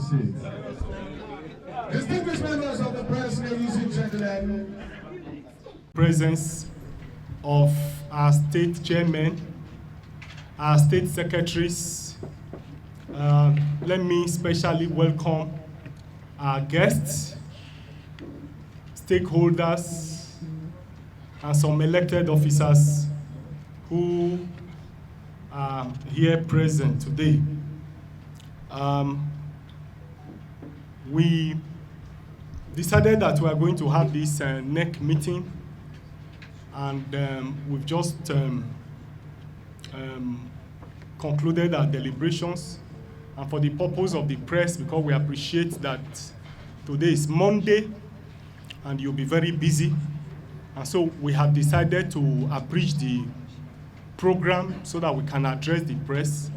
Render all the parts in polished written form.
seat. Distinguished members of the press, ladies and gentlemen. Presence of our state chairman, our state secretaries. Let me especially welcome our guests, stakeholders, and some elected officers who are here present today. We decided that we are going to have this NEC meeting, and we've just concluded our deliberations. And for the purpose of the press, because we appreciate that today is Monday and you'll be very busy, and so we have decided to abridge the program so that we can address the press,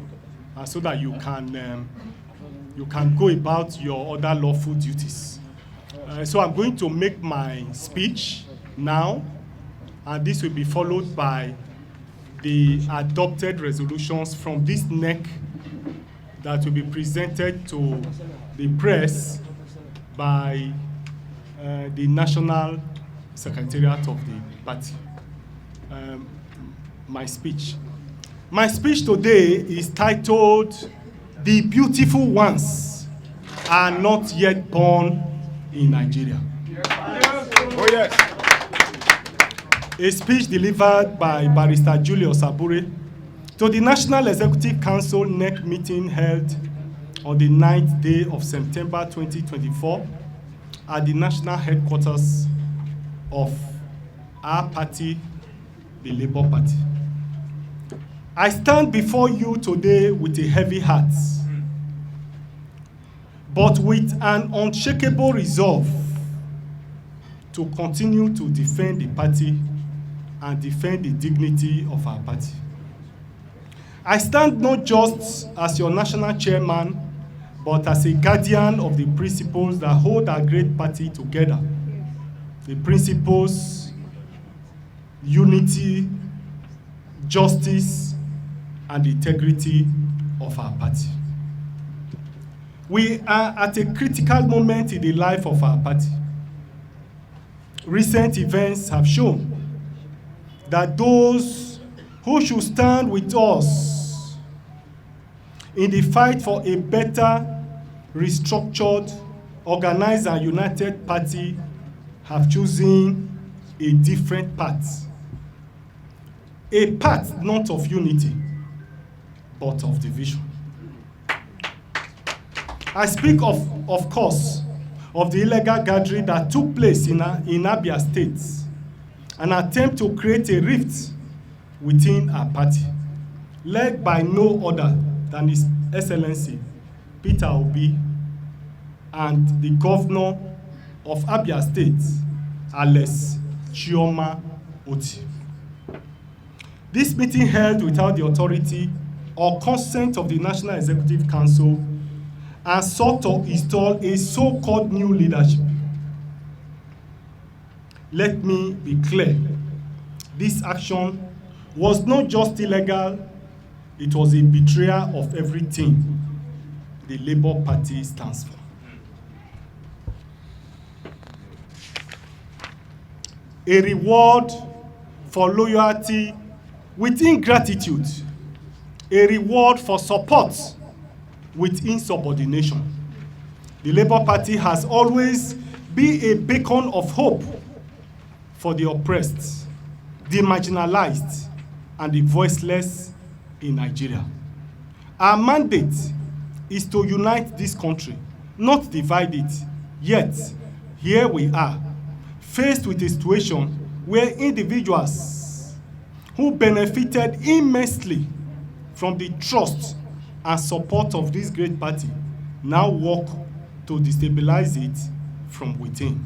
and so that you can go about your other lawful duties. So I'm going to make my speech now, and this will be followed by the adopted resolutions from this NEC that will be presented to the press by the National Secretariat of the party. My speech today is titled, "The Beautiful Ones Are Not Yet Born in Nigeria." Oh yes. A speech delivered by Barrister Julius Abure to the National Executive Council NEC meeting held on the 9th day of September 2024 at the national headquarters of our party, the Labour Party. I stand before you today with a heavy heart, but with an unshakable resolve to continue to defend the party and defend the dignity of our party. I stand not just as your national chairman, but as a guardian of the principles that hold our great party together. The principles, unity, justice, and integrity of our party. We are at a critical moment in the life of our party. Recent events have shown that those who should stand with us in the fight for a better, restructured, organized, and united party have chosen a different path. A path not of unity, but of division. I speak of course, of the illegal gathering that took place in Abia State, an attempt to create a rift within our party, led by no other than His Excellency PeterObi and the governor of Abia State, Alex Otti. This meeting held without the authority or consent of the National Executive Council and sought to install a so-called new leadership. Let me be clear. This action was not just illegal, it was a betrayal of everything the Labour Party stands for. A reward for loyalty with ingratitude, a reward for support with insubordination. The Labour Party has always been a beacon of hope for the oppressed, the marginalized, and the voiceless in Nigeria. Our mandate is to unite this country, not divide it. Yet, here we are, faced with a situation where individuals who benefited immensely from the trust and support of this great party now work to destabilize it from within.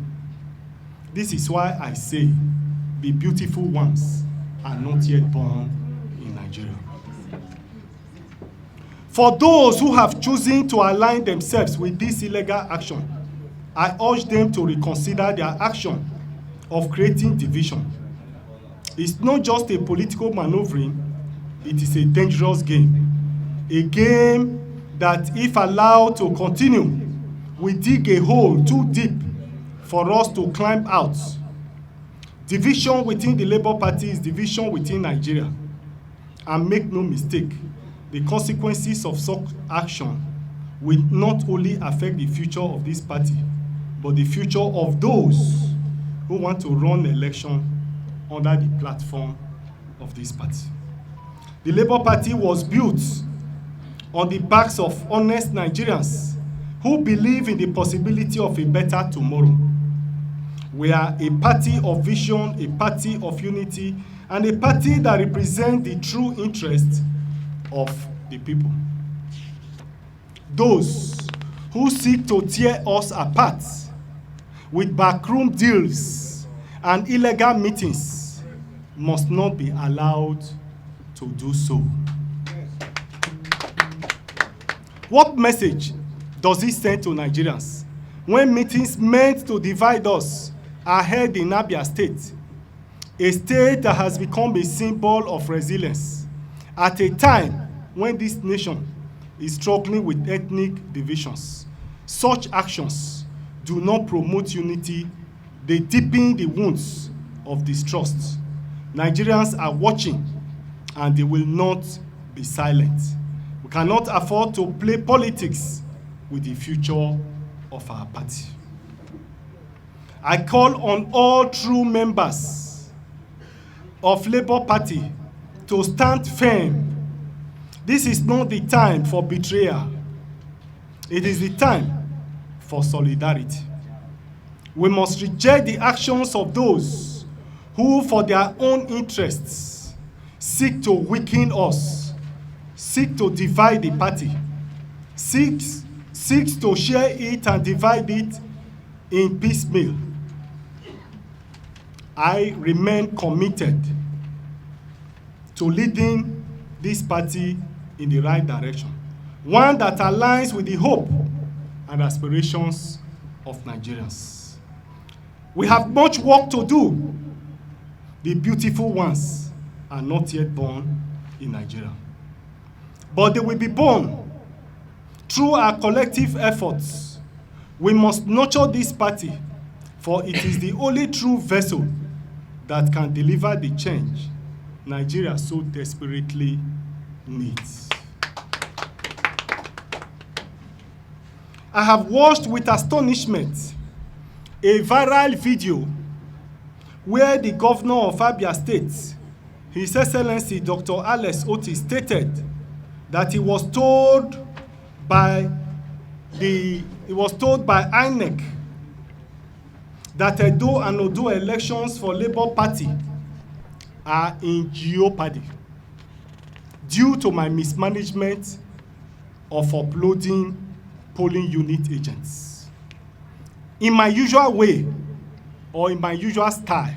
This is why I say the beautiful ones are not yet born in Nigeria. For those who have chosen to align themselves with this illegal action, I urge them to reconsider their action of creating division. It's not just a political maneuvering, it is a dangerous game. A game that, if allowed to continue, we dig a hole too deep for us to climb out. Division within the Labour Party is division within Nigeria. And make no mistake, the consequences of such action will not only affect the future of this party, but the future of those who want to run election under the platform of this party. The Labour Party was built on the backs of honest Nigerians who believe in the possibility of a better tomorrow. We are a party of vision, a party of unity, and a party that represents the true interests of the people. Those who seek to tear us apart with backroom deals and illegal meetings must not be allowed to do so. What message does it send to Nigerians when meetings meant to divide us are held in Abia State, a state that has become a symbol of resilience at a time when this nation is struggling with ethnic divisions? Such actions do not promote unity, they deepen the wounds of distrust. Nigerians are watching and they will not be silent. We cannot afford to play politics with the future of our party. I call on all true members of Labour Party to stand firm. This is not the time for betrayal. It is the time for solidarity. We must reject the actions of those who, for their own interests, seek to weaken us, seek to divide the party, seeks to share it and divide it in piecemeal. I remain committed to leading this party in the right direction, one that aligns with the hope and aspirations of Nigerians. We have much work to do. The beautiful ones are not yet born in Nigeria, but they will be born through our collective efforts. We must nurture this party, for it is the only true vessel that can deliver the change Nigeria so desperately needs. I have watched with astonishment a viral video where the governor of Abia State, His Excellency Dr. Otti, stated that he was told by INEC that Edo and Odo elections for Labour Party are in jeopardy due to my mismanagement of uploading polling unit agents. In my usual way, or in my usual style,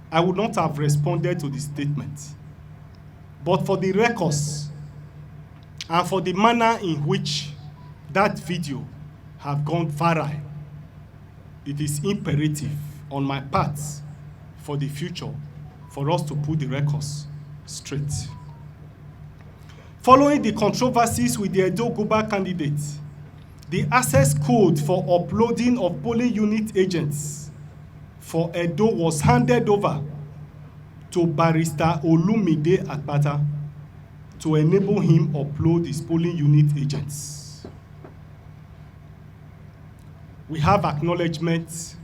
I would not have responded to the statement. But for the records and for the manner in which that video have gone viral, it is imperative on my part for the future for us to put the records straight. Following the controversies with the Edo Goba candidate, the access code for uploading of polling unit agents for Edo was handed over to Barrister Olumide Akpata to enable him upload his polling unit agents. We have acknowledgement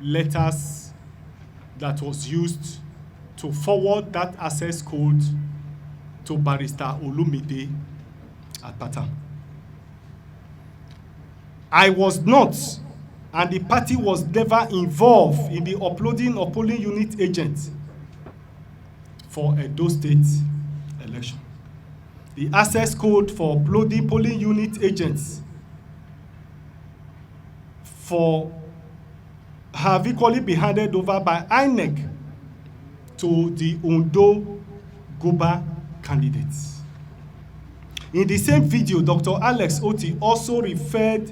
letters that was used to forward that access code to Barrister Olumide Akpata. I was not, and the party was never involved in the uploading of polling unit agents for Edo State election. The access code for uploading polling unit agents have equally been handed over by INEC to the Ondo Goba candidates. In the same video, Dr. Alex Otti also referred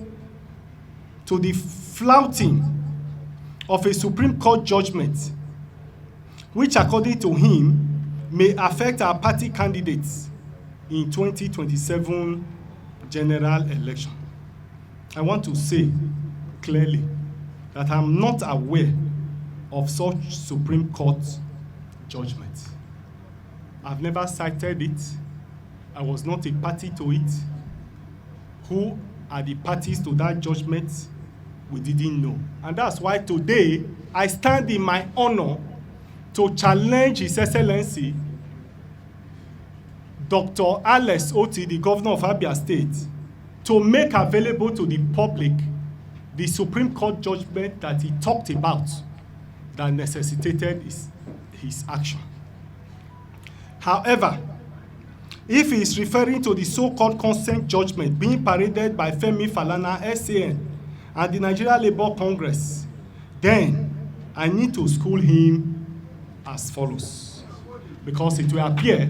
to the flouting of a Supreme Court judgment, which according to him may affect our party candidates in 2027 general election. I want to say clearly that I'm not aware of such Supreme Court judgment. I've never cited it. I was not a party to it. Who are the parties to that judgment? We didn't know. And that's why today I stand in my honor to challenge His Excellency Dr. Alex Otti, the governor of Abia State, to make available to the public the Supreme Court judgment that he talked about that necessitated his action. However, if he is referring to the so-called consent judgment being paraded by Femi Falana, SAN, and the Nigeria Labour Congress, then I need to school him as follows, because it will appear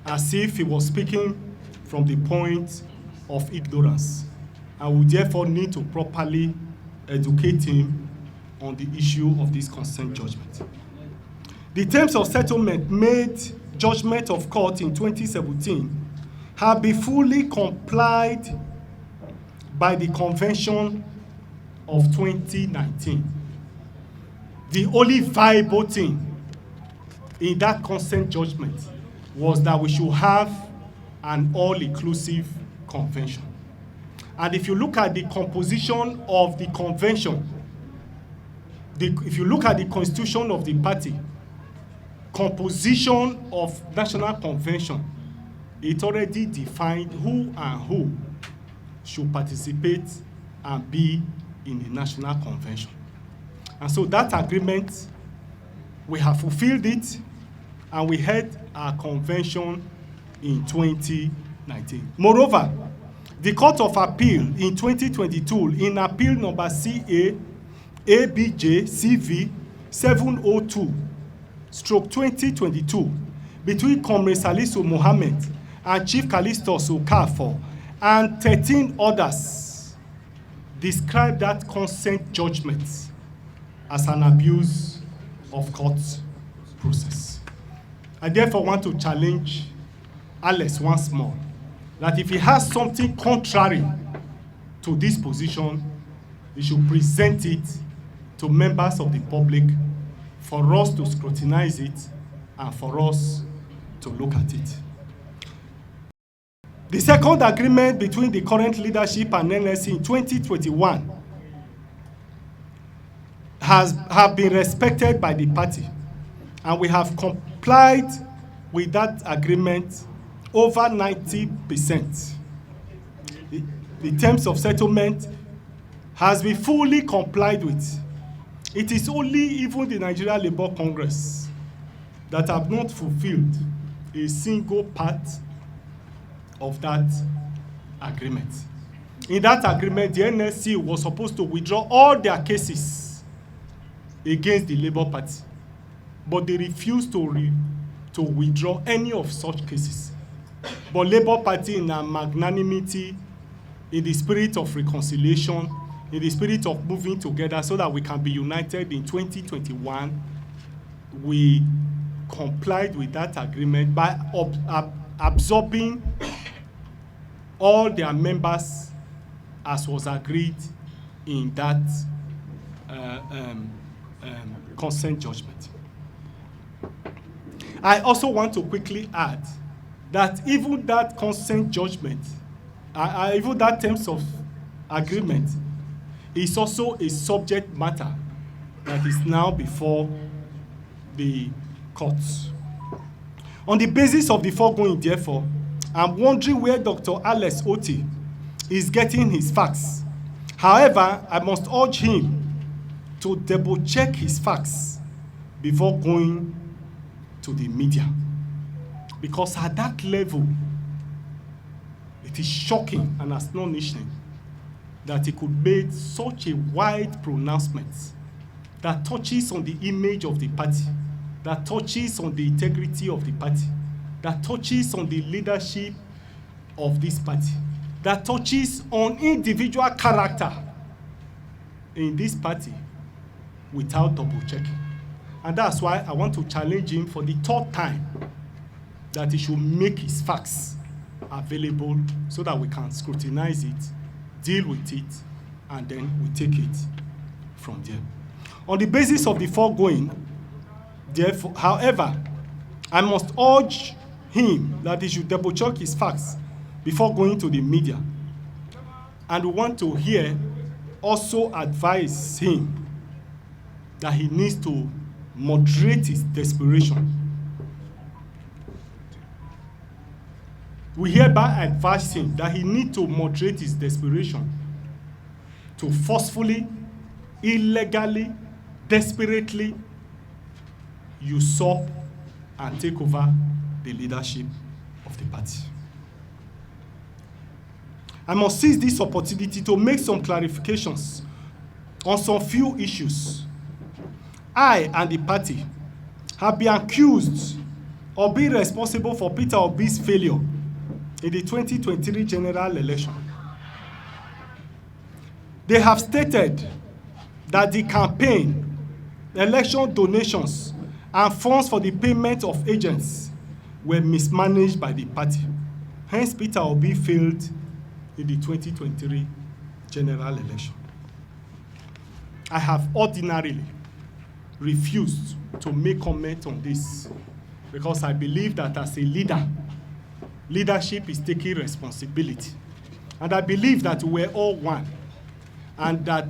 as if he was speaking from the point of ignorance, and we therefore need to properly educate him on the issue of this consent judgment. The terms of settlement made judgment of court in 2017 have been fully complied by the Convention of 2019. The only viable thing in that consent judgment was that we should have an all-inclusive convention. And if you look at the composition of the convention, if you look at the constitution of the party, composition of national convention, it already defined who and who should participate and be in the national convention. And so that agreement, we have fulfilled it, and we held our convention in 2019. Moreover, the Court of Appeal in 2022, in appeal number CA ABJ CV 702/2022, between Comrade Salisu Mohammed and Chief Callistus Okafor and 13 others, described that consent judgment as an abuse of court process. I therefore want to challenge Alex once more that if he has something contrary to this position, he should present it to members of the public for us to scrutinize it and for us to look at it. The second agreement between the current leadership and NLC in 2021 have been respected by the party, and we have complied with that agreement over 90%. The terms of settlement has been fully complied with. It is only even the Nigeria Labour Congress that have not fulfilled a single part of that agreement. In that agreement, the NLC was supposed to withdraw all their cases against the Labour Party, but they refused to withdraw any of such cases. But Labour Party, in a magnanimity, in the spirit of reconciliation, in the spirit of moving together so that we can be united in 2021, we complied with that agreement by absorbing all their members as was agreed in that consent judgment. I also want to quickly add that even that consent judgment, even that terms of agreement, is also a subject matter that is now before the courts. On the basis of the foregoing, therefore, I'm wondering where Dr. Alex Otti is getting his facts. However, I must urge him to double-check his facts before going to the media. Because at that level, it is shocking and astonishing that he could make such a wide pronouncement that touches on the image of the party, that touches on the integrity of the party, that touches on the leadership of this party, that touches on individual character in this party without double checking. And that's why I want to challenge him for the third time that he should make his facts available so that we can scrutinize it deal with it, and then we take it from there. On the basis of the foregoing, therefore, however, I must urge him that he should double-check his facts before going to the media. And we want to also advise him that he needs to moderate his desperation. We hereby advise him that he needs to moderate his desperation to forcefully, illegally, desperately usurp and take over the leadership of the party. I must seize this opportunity to make some clarifications on some few issues. I and the party have been accused of being responsible for PeterObi's failure in the 2023 general election. They have stated that the campaign, election donations, and funds for the payment of agents were mismanaged by the party. Hence, PeterObi failed in the 2023 general election. I have ordinarily refused to make comment on this because I believe that as a leader, leadership is taking responsibility. And I believe that we're all one and that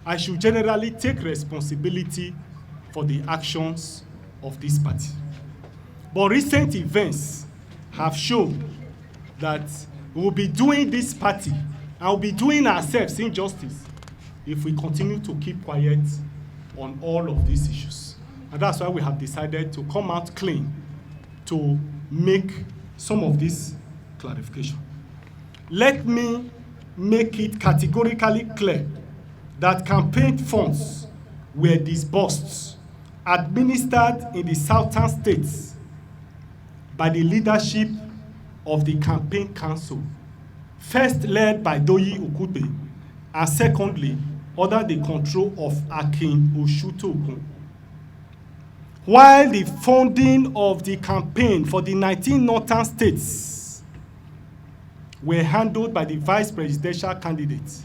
I should generally take responsibility for the actions of this party. But recent events have shown that we will be doing this party and we'll be doing ourselves injustice if we continue to keep quiet on all of these issues. And that's why we have decided to come out clean to make some of this clarification. Let me make it categorically clear that campaign funds were disbursed, administered in the southern states by the leadership of the campaign council, first led by Doyi Okupe, and secondly, under the control of Akin Oshutogun. While the funding of the campaign for the 19 northern states were handled by the vice presidential candidate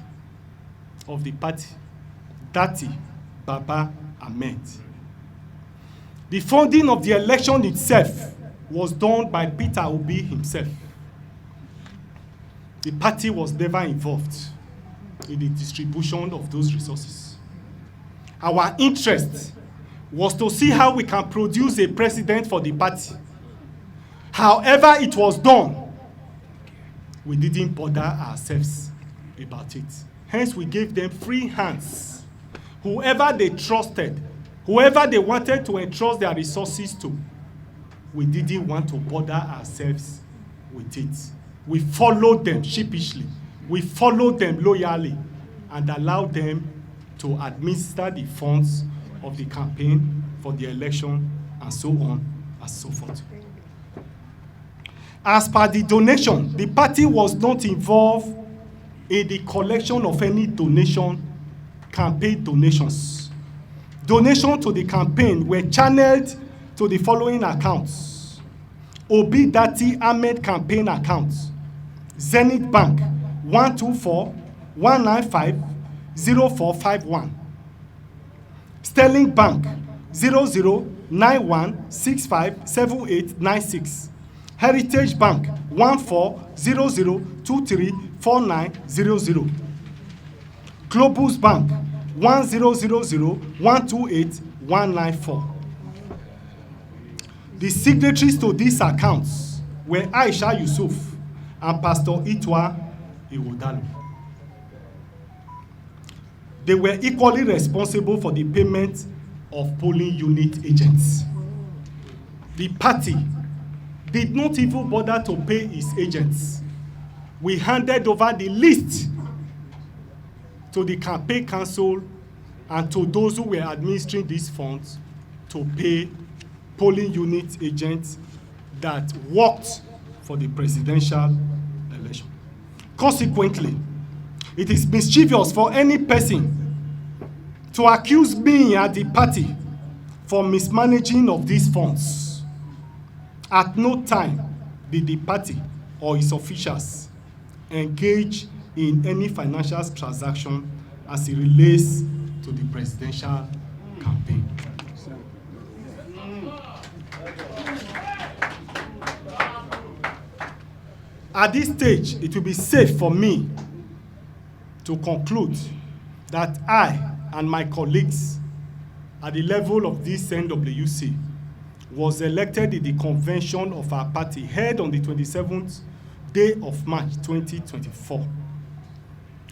of the party, Dati Baba Ahmed. The funding of the election itself was done by PeterObi himself. The party was never involved in the distribution of those resources. Our interest was to see how we can produce a president for the party. However it was done, we didn't bother ourselves about it. Hence, we gave them free hands. Whoever they trusted, whoever they wanted to entrust their resources to, we didn't want to bother ourselves with it. We followed them sheepishly. We followed them loyally and allowed them to administer the funds of the campaign for the election and so on and so forth. As per the donation, the party was not involved in the collection of any campaign donations. Donations to the campaign were channeled to the following accounts: Obi Dati Ahmed campaign account, Zenith Bank 124-195-0451, Sterling Bank 0091657896, Heritage Bank 1400234900, Globus Bank 1000128194. The signatories to these accounts were Aisha Yusuf and Pastor Itwa Iwodalu. They were equally responsible for the payment of polling unit agents. The party did not even bother to pay its agents. We handed over the list to the campaign council and to those who were administering these funds to pay polling unit agents that worked for the presidential election. Consequently, it is mischievous for any person to accuse me and the party for mismanaging of these funds. At no time did the party or its officials engage in any financial transaction as it relates to the presidential campaign. At this stage, it will be safe for me to conclude that I and my colleagues at the level of this NWC was elected in the convention of our party held on the 27th day of March 2024.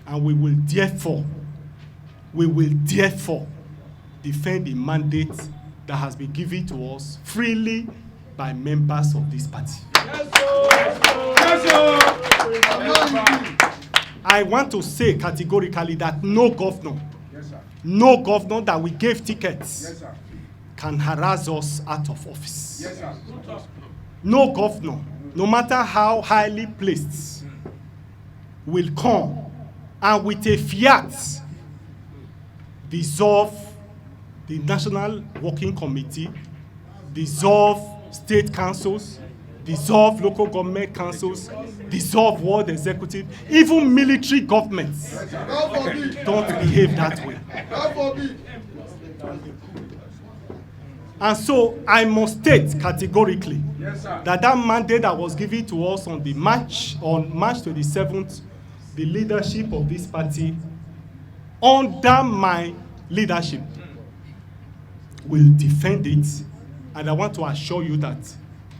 And we will therefore defend the mandate that has been given to us freely by members of this party. I want to say categorically that no governor that we gave tickets can harass us out of office. No governor, no matter how highly placed, will come and with a fiat dissolve the National Working Committee, dissolve state councils, dissolve local government councils, dissolve world executive, even military governments don't behave that way. And so I must state categorically that mandate that was given to us on March 27th, the leadership of this party, under my leadership, will defend it, and I want to assure you that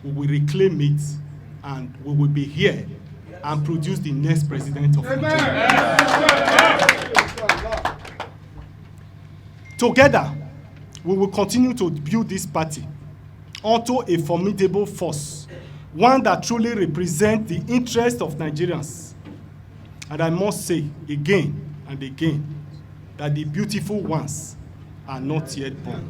we will reclaim it and we will be here and produce the next president of Nigeria. Together, we will continue to build this party onto a formidable force, one that truly represents the interest of Nigerians. And I must say again and again that the beautiful ones are not yet born.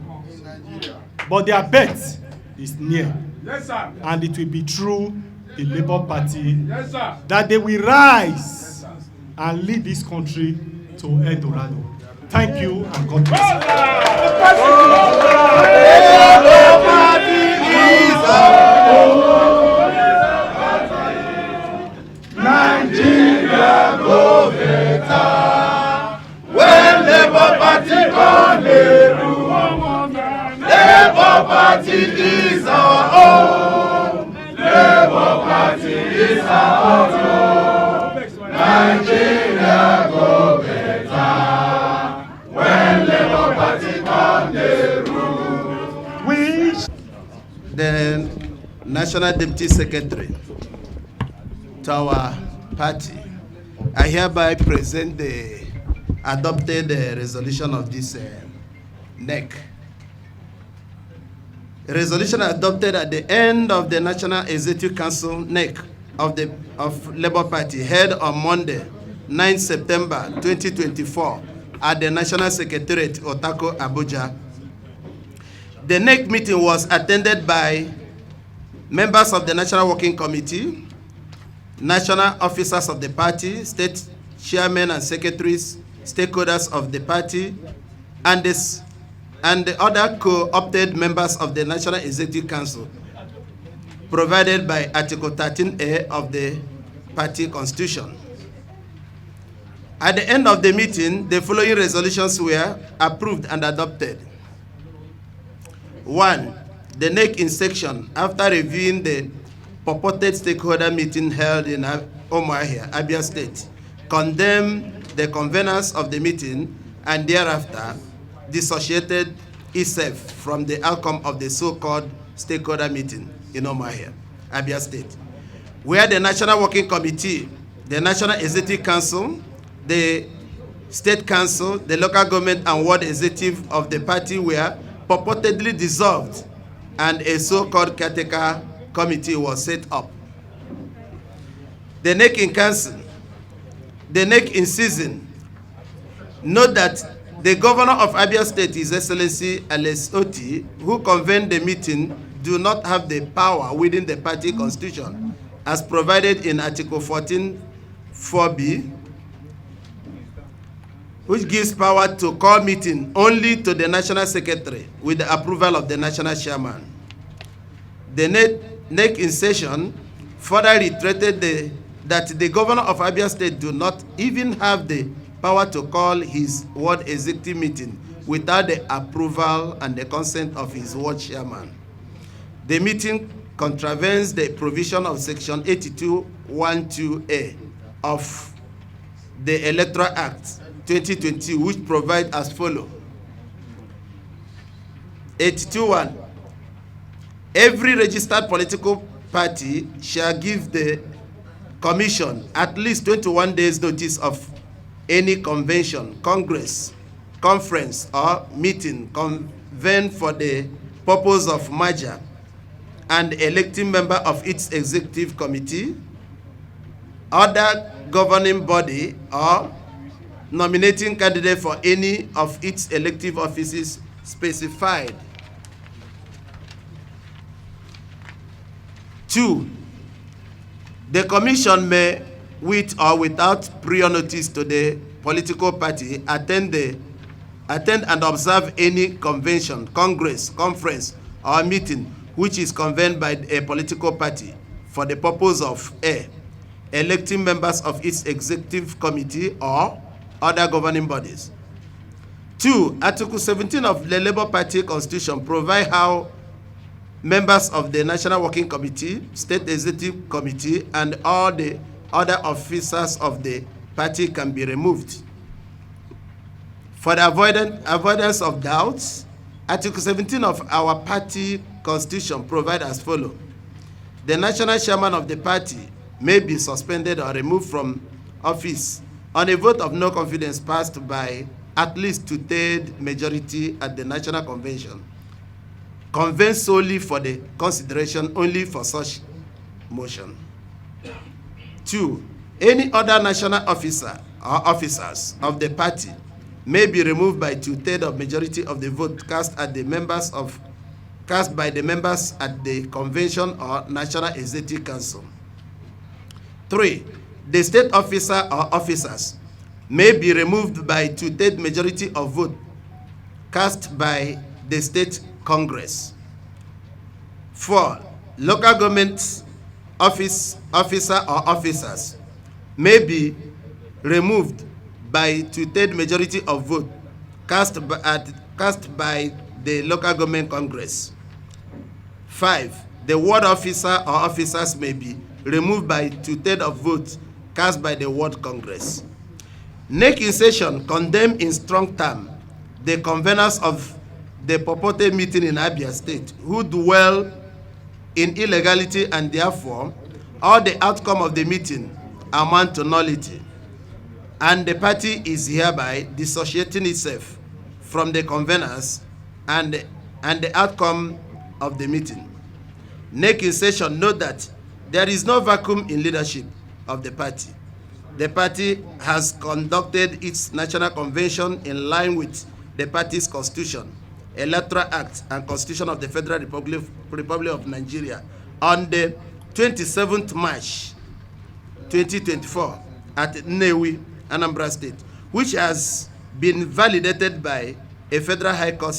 But their birth is near. Yes, sir. And it will be through the Labour Party that they will rise and lead this country to El Dorado. Thank you and God bless you. Nigeria go better when Labour Party on the rule. Labour Party is our own. Labour Party is our own. Nigeria go better when Labour Party on the rule. The National Deputy Secretary to our party, I hereby present the adopted resolution of this NEC. A resolution adopted at the end of the National Executive Council NEC of Labour Party held on Monday, 9 September 2024 at the National Secretariat, Otako, Abuja. The NEC meeting was attended by members of the National Working Committee, national officers of the party, state chairmen and secretaries, stakeholders of the party, and the other co-opted members of the National Executive Council, provided by Article 13A of the party constitution. At the end of the meeting, the following resolutions were approved and adopted. 1. The NEC in section, after reviewing the purported stakeholder meeting held in Umuahia, Abia State, condemned the conveners of the meeting and thereafter dissociated itself from the outcome of the so-called stakeholder meeting in Umuahia, Abia State, where the National Working Committee, the National Executive Council, the State Council, the local government and ward executive of the party were purportedly dissolved and a so-called caretaker committee was set up. The NEC in council, the NEC in season, note that the governor of Abia State, His Excellency Otti, who convened the meeting, do not have the power within the party constitution as provided in Article 14(4)(b), which gives power to call meeting only to the National Secretary with the approval of the National Chairman. The NEC in session further reiterated the that the governor of Abia State do not even have the power to call his ward executive meeting without the approval and the consent of his ward chairman. The meeting contravenes the provision of Section 82(1)(2)(a) of the Electoral Act 2020, which provides as follows. 82(1). Every registered political party shall give the Commission at least 21 days notice of any convention, congress, conference, or meeting convened for the purpose of merger and electing member of its executive committee, other governing body, or nominating candidate for any of its elective offices specified. 2, the Commission may, with or without prior notice to the political party, attend and observe any convention, congress, conference, or meeting which is convened by a political party for the purpose of A, electing members of its executive committee or other governing bodies. 2, Article 17 of the Labour Party Constitution provide how members of the National Working Committee, State Executive Committee, and all the other officers of the party can be removed. For the avoidance of doubts, Article 17 of our party constitution provides as follows. The national chairman of the party may be suspended or removed from office on a vote of no confidence passed by at least 2/3 majority at the National Convention, convened solely for the consideration only for such motion. 2, any other national officer or officers of the party may be removed by 2/3 of majority of the vote cast by the members at the convention or National Executive Council. 3, the state officer or officers may be removed by 2/3 majority of vote cast by the state Congress. 4, local government officer or officers may be removed by 2/3 majority of vote cast by the local government Congress. 5, the ward officer or officers may be removed by 2/3 of votes cast by the ward Congress. NEC in session condemn in strong terms the conveners of the purported meeting in Abia State who dwell in illegality, and therefore all the outcome of the meeting amount to nullity, and the party is hereby dissociating itself from the conveners and the outcome of the meeting. NEC in session note that there is no vacuum in leadership of the party. The party has conducted its national convention in line with the party's constitution, Electoral Act, and Constitution of the Federal Republic of Nigeria on the 27th March 2024 at Nnewi, Anambra State, which has been validated by a federal high court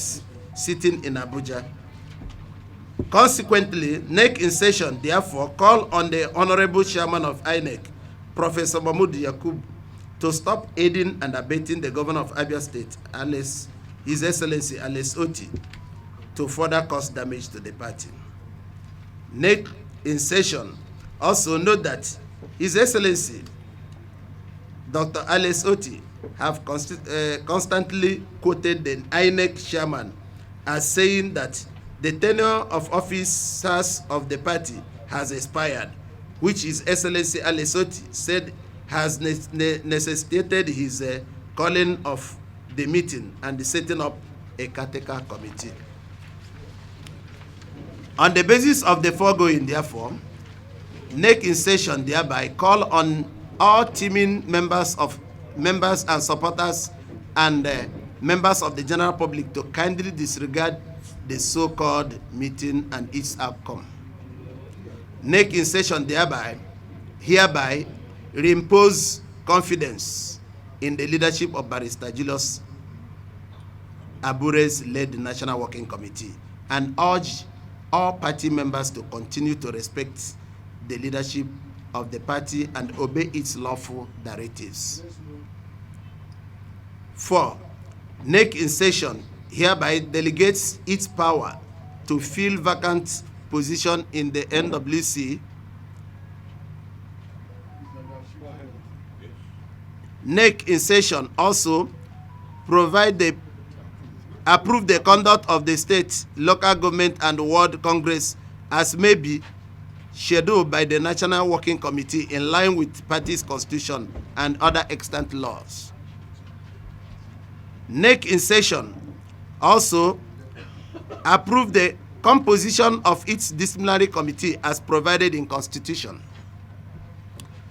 sitting in Abuja. Consequently, NEC in session therefore call on the Honorable Chairman of INEC, Professor Mahmood Yakub, to stop aiding and abetting the Governor of Abia State, His Excellency Otti, to further cause damage to the party. NEC in session also note that His Excellency Dr. Otti have constantly quoted the INEC chairman as saying that the tenure of officers of the party has expired, which His Excellency Otti said has necessitated his calling of the meeting and the setting up a caretaker committee. On the basis of the foregoing, therefore, NEC in session thereby call on all teaming members and supporters and members of the general public to kindly disregard the so-called meeting and its outcome. NEC in session hereby reimpose confidence in the leadership of Barrister Julius Abure's led National Working Committee and urge all party members to continue to respect the leadership of the party and obey its lawful directives. 4. NEC in session hereby delegates its power to fill vacant position in the NWC. NEC in session also approve the conduct of the state, local government, and world congress as may be scheduled by the National Working Committee in line with party's constitution and other extant laws. NEC in session also approve the composition of its disciplinary committee as provided in constitution.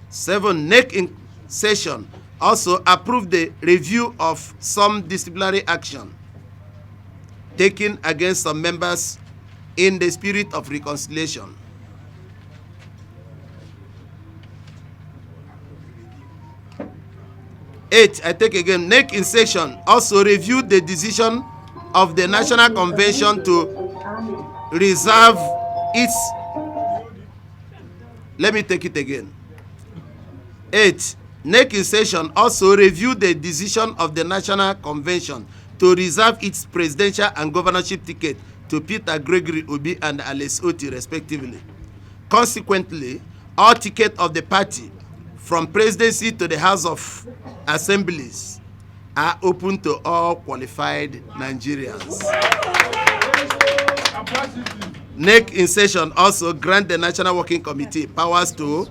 7. NEC in session also approve the review of some disciplinary action taken against some members in the spirit of reconciliation. 8. I take again. NEC in session also reviewed the decision of the National Convention to reserve its. Let me take it again. 8. NEC in session also reviewed the decision of the National Convention to reserve its presidential and governorship ticket to Peter Gregory Obi and Alex Otti respectively. Consequently, all tickets of the party from presidency to the House of Assemblies are open to all qualified Nigerians. NEC in session also grant the National Working Committee power to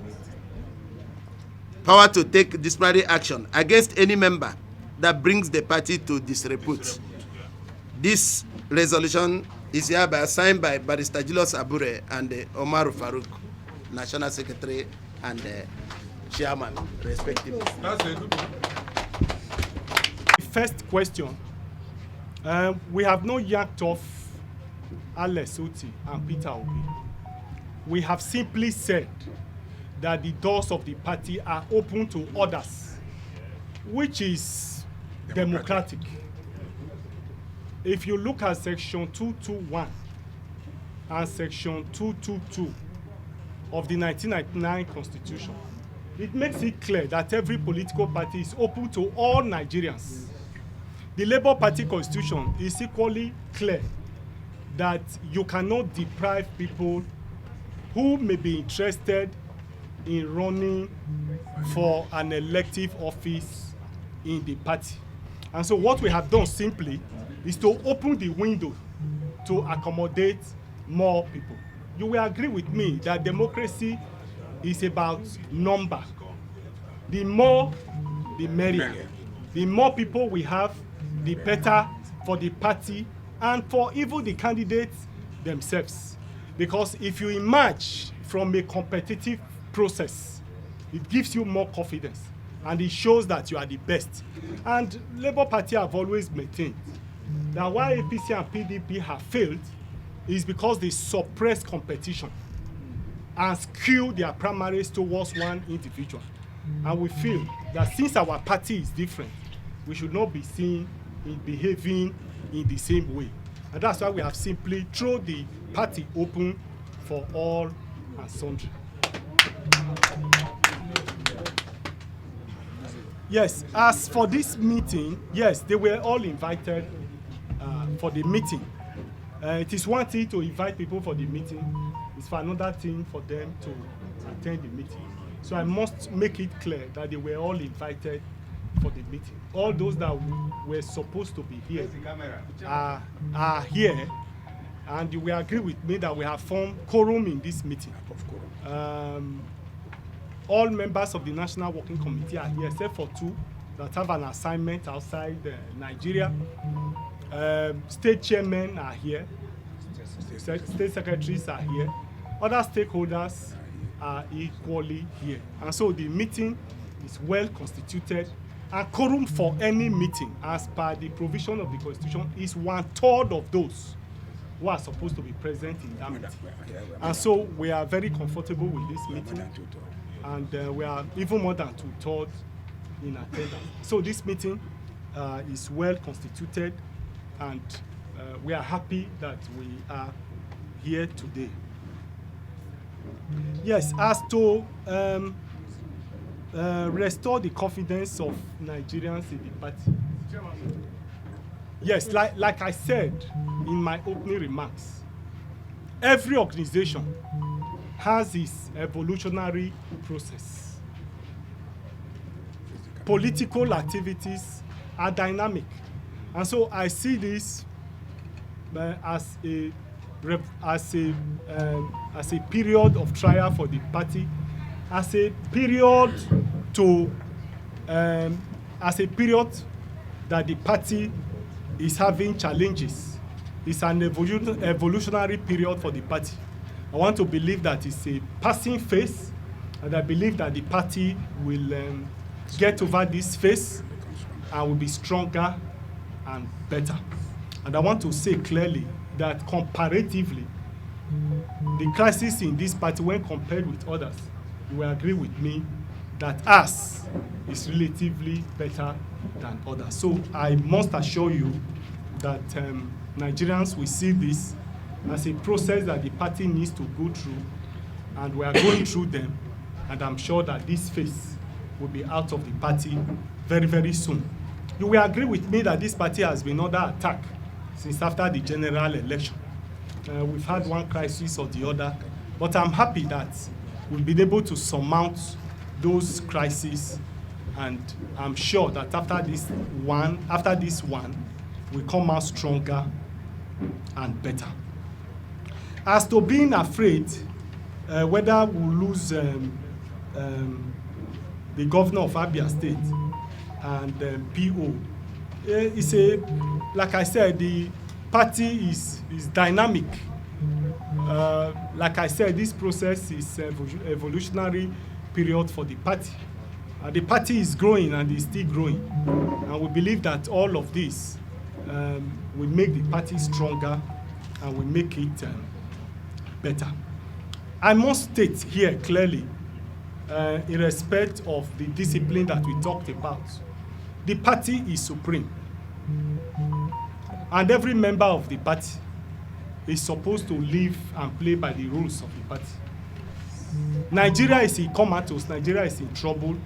take disciplinary action against any member that brings the party to disrepute. This resolution is hereby signed by Barrister Julius Abure and Omar Farouk, National Secretary and Chairman, respectively. First question, we have not yanked off Alex Otti and PeterObi. We have simply said that the doors of the party are open to others, which is democratic. If you look at section 221 and section 222 of the 1999 Constitution, it makes it clear that every political party is open to all Nigerians. The Labour Party Constitution is equally clear that you cannot deprive people who may be interested in running for an elective office in the party. And so what we have done simply is to open the window to accommodate more people. You will agree with me that democracy is about number. The more, the merrier. The more people we have, the better for the party and for even the candidates themselves. Because if you emerge from a competitive process, it gives you more confidence and it shows that you are the best. And Labour Party have always maintained that why APC and PDP have failed is because they suppress competition and skew their primaries towards one individual. And we feel that since our party is different, we should not be seen in behaving in the same way. And that's why we have simply thrown the party open for all and sundry. Yes, as for this meeting, yes, they were all invited for the meeting. It is one thing to invite people for the meeting. It's for another thing for them to attend the meeting. So I must make it clear that they were all invited for the meeting. All those that were supposed to be here are here, and you will agree with me that we have formed quorum in this meeting. All members of the National Working Committee are here, except for two that have an assignment outside Nigeria. State chairmen are here. State secretaries are here. Other stakeholders are equally here. And so the meeting is well constituted. And quorum for any meeting, as per the provision of the Constitution, is 1/3 of those who are supposed to be present in that meeting. And so we are very comfortable with this meeting. And we are even more than 2/3 in attendance. So this meeting is well constituted, and we are happy that we are here today. Yes, as to restore the confidence of Nigerians in the party. Yes, like I said in my opening remarks, every organization has its evolutionary process. Political activities are dynamic, and so I see this as a period of trial for the party, as a period that the party is having challenges. It's an evolutionary period for the party. I want to believe that it's a passing phase, and I believe that the party will get over this phase and will be stronger and better. And I want to say clearly that comparatively, the crisis in this party, when compared with others, you will agree with me that ours is relatively better than others. So I must assure you that Nigerians will see this as a process that the party needs to go through, and we are going through them, and I'm sure that this phase will be out of the party very, very soon. You will agree with me that this party has been under attack since after the general election. We've had one crisis or the other, but I'm happy that we've been able to surmount those crises, and I'm sure that after this one, we come out stronger and better. As to being afraid whether we'll lose the governor of Abia State and PO, it's like I said, the party is dynamic. Like I said, this process is evolutionary period for the party. The party is growing and is still growing, and we believe that all of this will make the party stronger and will make it better. I must state here clearly, in respect of the discipline that we talked about, the party is supreme, and every member of the party is supposed to live and play by the rules of the party. Nigeria is in comatose, Nigeria is in trouble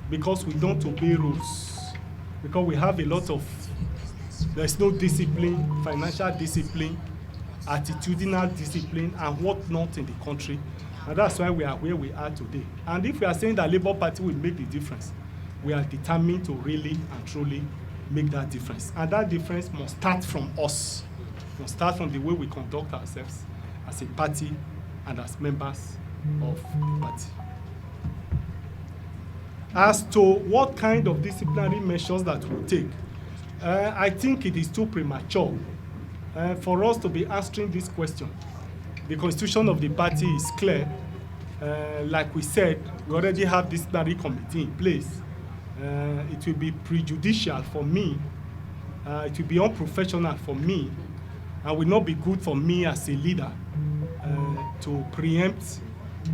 because we don't obey rules, because we have a lot of, there's no discipline, financial discipline, attitudinal discipline, and whatnot in the country. And that's why we are where we are today. And if we are saying that Labour Party will make the difference, we are determined to really and truly make that difference. And that difference must start from us. It must start from the way we conduct ourselves as a party and as members of the party. As to what kind of disciplinary measures that we'll take, I think it is too premature for us to be answering this question. The constitution of the party is clear. Like we said, we already have disciplinary committee in place. It will be prejudicial for me. It will be unprofessional for me, and will not be good for me as a leader to preempt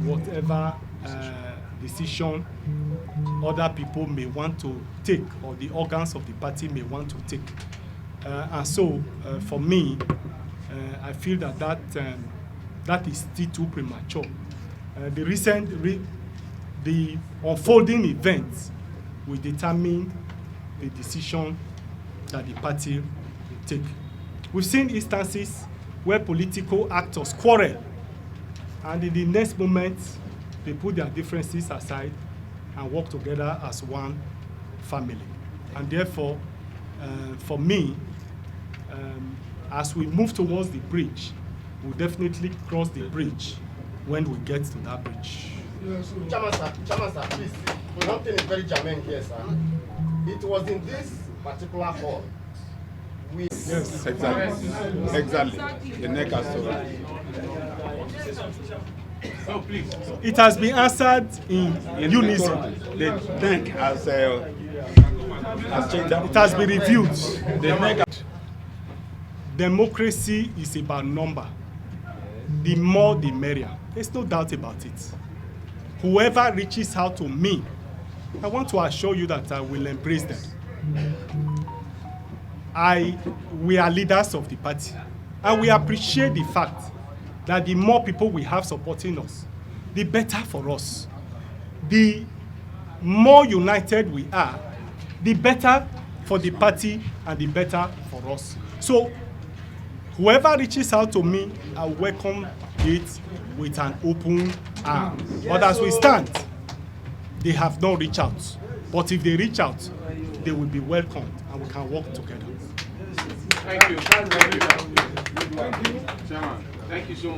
whatever decision other people may want to take, or the organs of the party may want to take. And so, for me, I feel that that is still too premature. The unfolding events will determine the decision that the party will take. We've seen instances where political actors quarrel, and in the next moment, they put their differences aside and work together as one family. And therefore, for me, as we move towards the bridge, we'll definitely cross the bridge when we get to that bridge. Chairman sir, please. One thing is very germane here, sir. It was in this particular hall. Yes, exactly. The neck has to. So please. It has been answered in unison. The neck has changed. It has been reviewed. The neck. Democracy is about number. The more, the merrier. There's no doubt about it. Whoever reaches out to me, I want to assure you that I will embrace them. We are leaders of the party, and we appreciate the fact that the more people we have supporting us, the better for us. The more united we are, the better for the party and the better for us. So whoever reaches out to me, I welcome it with an open arm. But as we stand, they have not reached out. But if they reach out, they will be welcomed and we can work together. Thank you. Thank you. Thank you. Chairman, thank you so much.